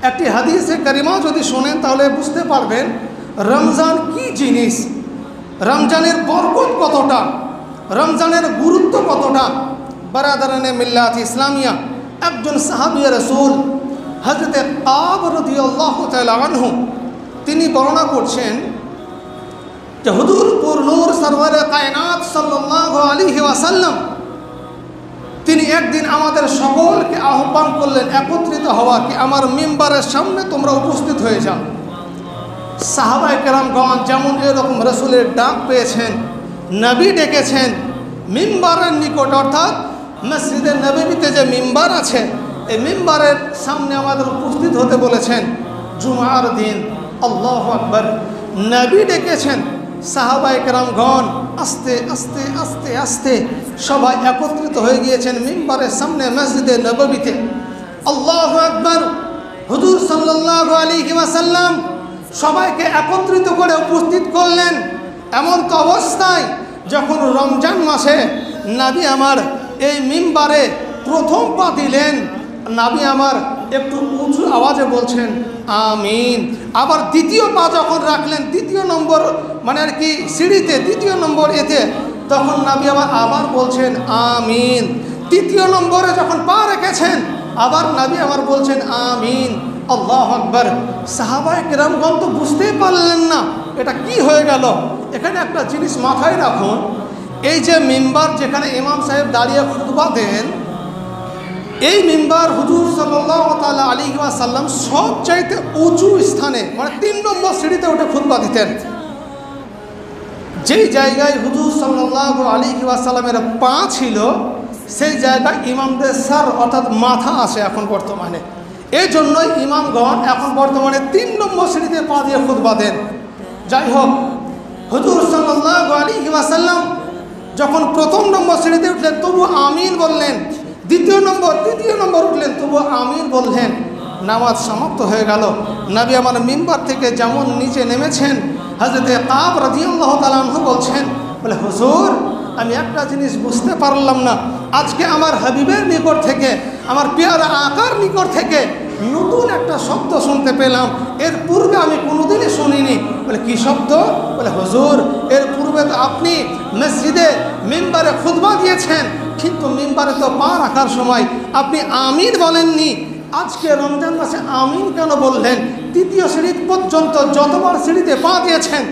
একটি হাদিসে কারিমা যদি শোনেন তাহলে বুঝতে পারবেন রমজান কি জিনিস, রমজানের বরকত কতটা, রমজানের গুরুত্ব কতটা। বারাদারানে মিল্লাত ইসলামিয়া, একজন সাহাবী রাসূল হযরতে কাব রাদিয়াল্লাহু তাআলা আনহু তিনি বর্ণনা করছেন যে হুজুর নূর সরওয়ারে কায়নাত সাল্লাল্লাহু আলাইহি ওয়াসাল্লাম তিনি একদিন আমাদের সকলকে আহ্বান করলেন একত্রিত হওয়া, কি আমার মিম্বারের সামনে তোমরা উপস্থিত হয়ে যাও। সাহাবায়ে কেরামগণ যেমন এরকম রাসূলের ডাক পেয়েছেন, নবী ডেকেছেন, মিম্বারের নিকট অর্থাৎ মসজিদে নববীতে যে মিম্বার আছে এই মিম্বারের সামনে আমাদের উপস্থিত হতে বলেছেন জুমার দিন। আল্লাহু আকবার। নবী ডেকেছেন, সাহাবায়ে কেরামগণ আস্তে আস্তে আস্তে আস্তে সবাই একত্রিত হয়ে গিয়েছেন মিম্বারের সামনে মসজিদে নববীতে। আল্লাহু আকবার। হুজুর সাল্লাল্লাহু আলাইহি ওয়াসাল্লাম সবাইকে একত্রিত করে উপস্থিত করলেন। এমন তো অবস্থায় যখন রমজান মাসে নবী আমার এই মিম্বারে প্রথম পা দিলেন, নবী আমার একটু উঁচু আওয়াজে বলছেন আমিন। আবার দ্বিতীয় পা যখন রাখলেন, দ্বিতীয় নম্বর মানে আর কি সিঁড়িতে দ্বিতীয় নম্বর এতে, তখন নবী আবার বলছেন আমিন। তৃতীয় নম্বরে যখন পা রেখেছেন আবার নবী আমার বলছেন আমিন। আল্লাহু আকবার। সাহাবায়ে কেরামগণ তো বুঝতেই পারলেন না এটা কি হয়ে গেল। এখানে একটা জিনিস মাথায় রাখুন, এই যে মিম্বার যেখানে ইমাম সাহেব দাঁড়িয়ে খুতবা দেন, এই মিম্বার হুজুর সাল্লাল্লাহু তাআলা আলাইহি ওয়াসাল্লাম সবচাইতে উঁচু স্থানে মানে 3 নম্বর সিঁড়িতে উঠে খুতবা দিতেন। যেই জায়গায় হুজুর সাল্লাল্লাহু আলাইহি ওয়াসাল্লামের পা ছিল সেই জায়গায় ইমামদের সর অর্থাৎ মাথা আসে এখন বর্তমানে। এই জন্যই ইমামগণ এখন বর্তমানে 3 নম্বর সিঁড়িতে পা দিয়ে খুতবা দেন। যাই হোক, হুজুর সাল্লাল্লাহু আলাইহি ওয়াসাল্লাম যখন প্রথম নম্বর সিঁড়িতে উঠলেন তবু আমিন বললেন, তৃতীয় নম্বর উঠলেন তবু আমিন বললেন। নামাজ সমাপ্ত হয়ে গেল। নবী আমার মিম্বার থেকে যেমন নিচে নেমেছেন, হযরতে কাব রাদিয়াল্লাহু তাআলা আনহু বলছেন, বলে হুজুর আমি একটা জিনিস বুঝতে পারলাম না, আজকে আমার হাবিবের নিকট থেকে, আমার পেয়ারা আকার নিকট থেকে নতুন একটা শব্দ শুনতে পেলাম, এর পূর্বে আমি কোনোদিনই শুনিনি। বলে কি শব্দ? বলে হুজুর এর পূর্বে তো আপনি মসজিদে মিম্বারে খুতবা দিয়েছেন, কিন্তু মিম্বারে তো পা রাখার সময় আপনি আমিন বলেননি। আজকে রমজান মাসে আমিন কেন বললেন? তৃতীয় সিঁড়ি পর্যন্ত যতবার সিঁড়িতে পা দিয়েছেন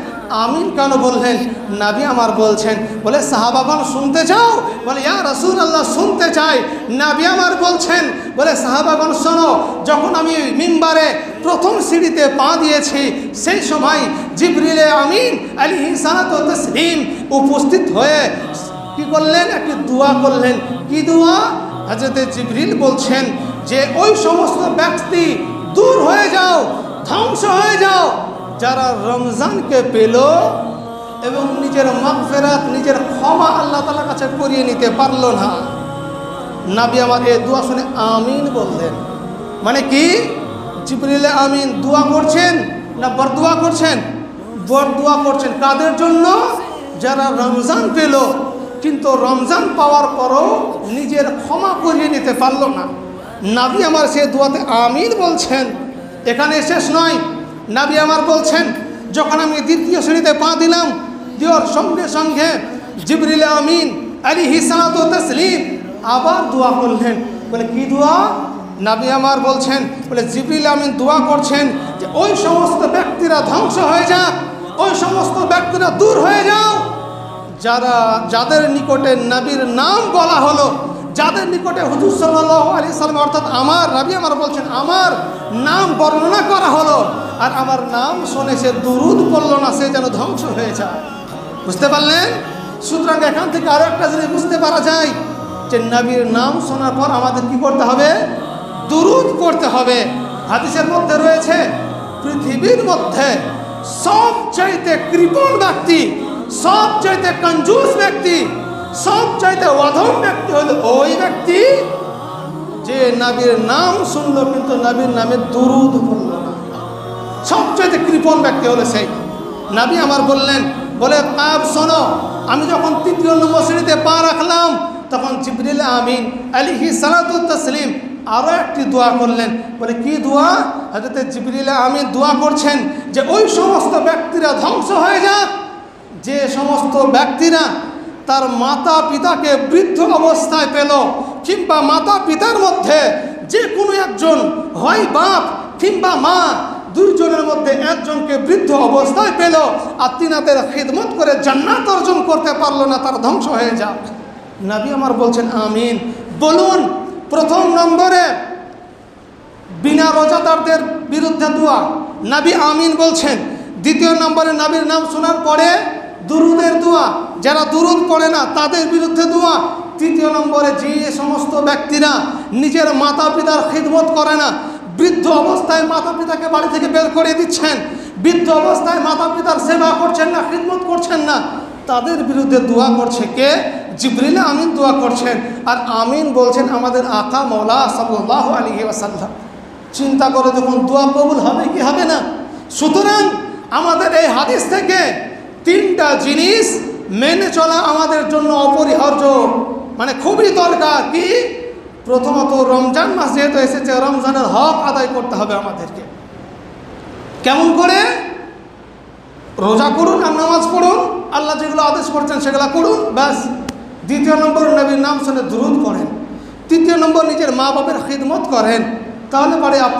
আমিন কেন বললেন? নবী আমার বলছেন, বলে সাহাবাগণ শুনতে চাও? বলে ইয়া রাসূলুল্লাহ শুনতে চাই। নবী আমার বলছেন, বলে সাহাবাগণ শোনো, যখন আমি মিম্বারে প্রথম সিঁড়িতে পা দিয়েছি সেই সময় জিবরিল আমিন আলাইহিস সালাতু ওয়াস তাসলিম উপস্থিত হয়ে কি করলেন? একটি দোয়া করলেন। কি দোয়া? হযরতে জিবরিল বলছেন যে ওই সমস্ত ব্যক্তি দূর হয়ে যাও, ধ্বংস হয়ে যাও যারা রমজানকে পেল এবং নিজের মাগফিরাত নিজের ক্ষমা আল্লাহ তাআলার কাছে করিয়ে নিতে পারল না। নবী আমার এই দোয়া শুনে আমিন বললেন। মানে কি? জিবরিল আমিন দোয়া করছেন না বরদোয়া করছেন? বরদোয়া করছেন। কাদের জন্য? যারা রমজান পেল কিন্তু রমজান পাওয়ার পরও নিজের ক্ষমা করিয়ে নিতে পারল না। নবী আমার সে দোয়াতে আমিন বলছেন। এখানে শেষ নয়, নবী আমার বলছেন যখন আমি দ্বিতীয় শ্রেণীতে পা দিলাম, দেওয়ার সঙ্গে সঙ্গে জিবরিল আমিন আলাইহিস সালাতু ওয়াস তাসলিম আবার দোয়া করলেন। বলে কি দোয়া? নবী আমার বলছেন, বলে জিবরিল আমিন দোয়া করছেন যে ওই সমস্ত ব্যক্তিরা ধ্বংস হয়ে যাক, ওই সমস্ত ব্যক্তিরা দূর হয়ে যাও যাদের নিকটে নবীর নাম বলা হলো, যাদের নিকটে হুজুর সাল্লাল্লাহু আলাইহি সাল্লাম অর্থাৎ আমার নবী আমার বলছেন আমার নাম বর্ণনা করা হলো, আর আমার নাম শুনে সে দুরূদ পড়ল না, সে যেন ধ্বংস হয়ে যায়। বুঝতে পারলেন? সুতরাং এখান থেকে আরো একটা জিনিস বুঝতে পারা যায় যে নবীর নাম শোনার পর আমাদের কি করতে হবে? দুরূদ পড়তে হবে। হাদিসের মধ্যে রয়েছে পৃথিবীর মধ্যে সবচাইতে কৃপণ ব্যক্তি, সবচাইতে কঞ্জুস ব্যক্তি, সবচাইতে অধম ব্যক্তি হলো ওই ব্যক্তি যে নবীর নাম শুনলো কিন্তু নবীর নামে দুরূদ পড়ল না। সবচাইতে কৃপণ ব্যক্তি হলো সেই। নবী আমার বললেন, বলে কাব শোনো, আমি যখন তৃতীয় নম্বর শ্রেণীতে পা রাখলাম তখন জিবরিল আমিন আলাইহিস সালাতু ওয়াস তাসলিম আরও একটি দোয়া করলেন। বলে কি দোয়া? হযরত জিবরিল আমিন দোয়া করছেন যে ওই সমস্ত ব্যক্তিরা ধ্বংস হয়ে যাক যে সমস্ত ব্যক্তিরা তার মাতা পিতাকে বৃদ্ধ অবস্থায় পেল, কিংবা মাতা পিতার মধ্যে যে কোনো একজন, হয় বাপ কিংবা মা, দুইজনের মধ্যে একজনকে বৃদ্ধ অবস্থায় পেল আর তিনাদের খিদমত করে জান্নাত অর্জন করতে পারলো না, তার ধ্বংস হয়ে যাক। নবী আমার বলছেন আমিন। বলুন, প্রথম নম্বরে বিনা রোজাদারদের বিরুদ্ধে দোয়া, নবী আমিন বলছেন। দ্বিতীয় নম্বরে নবীর নাম শোনার পরে দুরুদের দোয়া, যারা দুরুদ পড়ে না তাদের বিরুদ্ধে দোয়া। তৃতীয় নম্বরে যে সমস্ত ব্যক্তিরা নিজের মাতা পিতার খিদমত করে না, বৃদ্ধ অবস্থায় মাতা পিতাকে বাড়ি থেকে বের করে দিচ্ছেন, বৃদ্ধ অবস্থায় মাতা পিতার সেবা করছেন না, খিদমত করছেন না, তাদের বিরুদ্ধে দোয়া করছে কে? জিবরিল আমিন দোয়া করছেন। আর আমিন বলছেন আমাদের আকা মওলা সাল্লাল্লাহু আলাইহি ওয়াসাল্লাম। চিন্তা করে দেখুন দোয়া কবুল হবে কি হবে না। সুতরাং আমাদের এই হাদিস থেকে তিনটা জিনিস মেনে চলা আমাদের জন্য অপরিহার্য, মানে খুবই দরকার। কি? প্রথমত রমজান মাস যেহেতু এসেছে, রমজানের হক আদায় করতে হবে আমাদেরকে। কেমন করে? রোজা করুন আর নামাজ পড়ুন, আল্লাহ যেগুলো আদেশ করছেন সেগুলো করুন, ব্যাস। দ্বিতীয় নম্বর নবীর নাম শুনে দুরূদ পড়েন। তৃতীয় নম্বর নিজের মা বাবার খিদমত করেন। তাহলে পরে আপনার